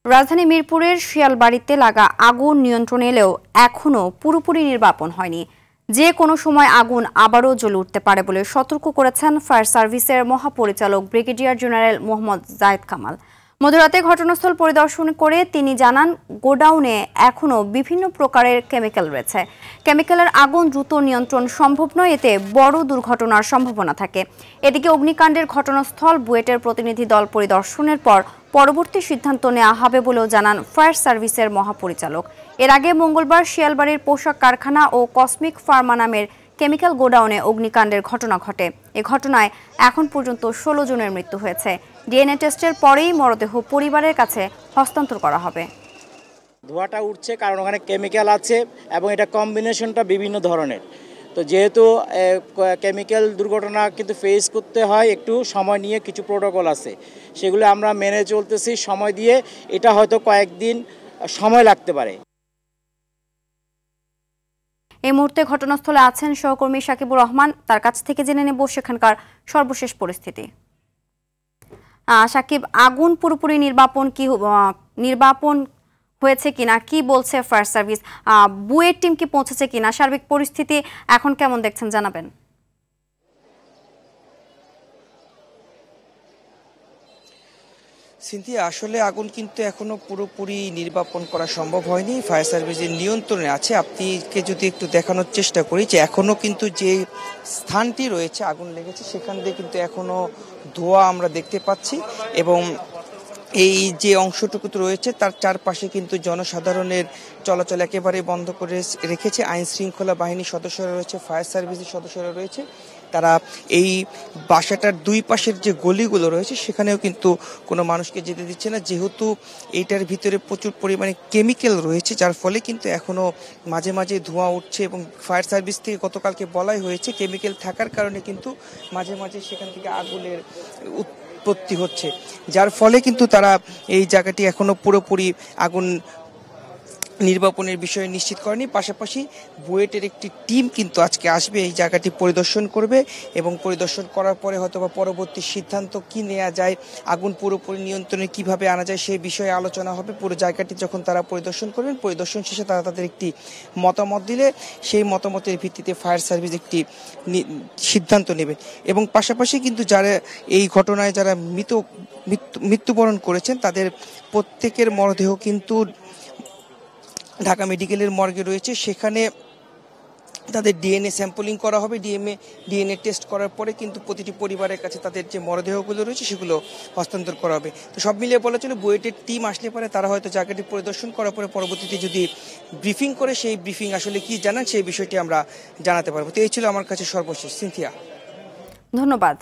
রাজধানী মিরপুরের শিয়ালবাড়িতে লাগা আগুন নিয়ন্ত্রণে এলেও এখনও পুরোপুরি নির্বাপন হয়নি। যে কোনো সময় আগুন আবারও জ্বলে উঠতে পারে বলে সতর্ক করেছেন ফায়ার সার্ভিসের মহাপরিচালক ব্রিগেডিয়ার জেনারেল মোহাম্মদ জায়েদ কামাল। মধ্যরাতে ঘটনাস্থল পরিদর্শন করে তিনি জানান, গোডাউনে এখনও বিভিন্ন প্রকারের কেমিক্যাল রয়েছে। কেমিক্যালের আগুন দ্রুত নিয়ন্ত্রণ সম্ভব নয়, এতে বড় দুর্ঘটনার সম্ভাবনা থাকে। এদিকে অগ্নিকাণ্ডের ঘটনাস্থল বুয়েটের প্রতিনিধি দল পরিদর্শনের পর পরবর্তী সিদ্ধান্ত নেওয়া হবে বলেও জানান ফায়ার সার্ভিসের মহাপরিচালক। এর আগে মঙ্গলবার শিয়ালবাড়ির পোশাক কারখানা ও কসমিক ফার্মা নামের কেমিক্যাল গোডাউনে অগ্নিকাণ্ডের ঘটনা ঘটে। এ ঘটনায় এখন পর্যন্ত 16 জনের মৃত্যু হয়েছে। ডিএনএ টেস্টের পরেই মরদেহ পরিবারের কাছে হস্তান্তর করা হবে। ধোঁয়াটা উঠছে কারণ ওখানে কেমিক্যাল আছে এবং এটা কম্বিনেশনটা বিভিন্ন ধরনের। তো যেহেতু কেমিক্যাল দুর্ঘটনা কিন্তু ফেস করতে হয়, একটু সময় নিয়ে কিছু প্রোটোকল আছে, সেগুলো আমরা মেনে চলতেছি সময় দিয়ে। এটা হয়তো কয়েকদিন সময় লাগতে পারে। এই মুহূর্তে ঘটনাস্থলে আছেন সহকর্মী সাকিবুর রহমান, তার কাছ থেকে জেনে নেব সেখানকার সর্বশেষ পরিস্থিতি। সাকিব, আগুন পুরোপুরি নির্বাপন হয়েছে কিনা, কি বলছে ফায়ার সার্ভিস? বুয়েট টিম কি পৌঁছেছে কিনা? সার্বিক পরিস্থিতি এখন কেমন দেখছেন জানাবেন। সিনথিয়া, আসলে আগুন কিন্তু এখনো পুরোপুরি নির্বাপন করা সম্ভব হয়নি, ফায়ার সার্ভিসের নিয়ন্ত্রণে আছে। আপনাকে যদি একটু দেখানোর চেষ্টা করি যে এখনো কিন্তু যে স্থানটি রয়েছে আগুন লেগেছে সেখান দিয়ে কিন্তু এখনো ধোঁয়া আমরা দেখতে পাচ্ছি, এবং এই যে অংশটুকু রয়েছে তার চারপাশে কিন্তু জনসাধারণের চলাচল একেবারে বন্ধ করে রেখেছে। আইন শৃঙ্খলা বাহিনীর সদস্যরা রয়েছে, ফায়ার সার্ভিসের সদস্যরা রয়েছে। তারা এই বাসাটার দুই পাশের যে গলিগুলো রয়েছে সেখানেও কিন্তু কোনো মানুষকে যেতে দিচ্ছে না, যেহেতু এইটার ভিতরে প্রচুর পরিমাণে কেমিক্যাল রয়েছে, যার ফলে কিন্তু এখনও মাঝে মাঝে ধোঁয়া উঠছে। এবং ফায়ার সার্ভিস থেকে গতকালকে বলাই হয়েছে কেমিক্যাল থাকার কারণে কিন্তু মাঝে মাঝে সেখান থেকে আগুনের উৎপত্তি হচ্ছে, যার ফলে কিন্তু তারা এই জায়গাটি এখনো পুরোপুরি আগুন নির্বাপনের বিষয়ে নিশ্চিত করেনি। পাশাপাশি বুয়েটের একটি টিম কিন্তু আজকে আসবে, এই জায়গাটি পরিদর্শন করবে, এবং পরিদর্শন করার পরে হয়তো বা পরবর্তী সিদ্ধান্ত কি নেওয়া যায়, আগুন পুরোপুরি নিয়ন্ত্রণে কিভাবে আনা যায় সেই বিষয়ে আলোচনা হবে। পুরো জায়গাটি যখন তারা পরিদর্শন করবেন, পরিদর্শন শেষে তারা তাদের একটি মতামত দিলে সেই মতামতের ভিত্তিতে ফায়ার সার্ভিস একটি সিদ্ধান্ত নেবে। এবং পাশাপাশি কিন্তু যারা এই ঘটনায় যারা মৃত্যুবরণ করেছেন তাদের প্রত্যেকের মরদেহ কিন্তু ঢাকা মেডিকেলের মর্গে রয়েছে, সেখানে তাদের ডিএনএ স্যাম্পলিং করা হবে। ডিএনএ টেস্ট করার পরে কিন্তু প্রতিটি পরিবারের কাছে তাদের যে মরদেহগুলো রয়েছে সেগুলো হস্তান্তর করা হবে। তো সব মিলিয়ে বলা চলে বুয়েটের টিম আসলে পরে তারা হয়তো জায়গাটি পরিদর্শন করার পরে পরবর্তীতে যদি ব্রিফিং করে সেই ব্রিফিং আসলে কি জানান সেই বিষয়টি আমরা জানাতে পারবো। তো এই ছিল আমার কাছে সর্বশেষ। সিনথিয়া, ধন্যবাদ।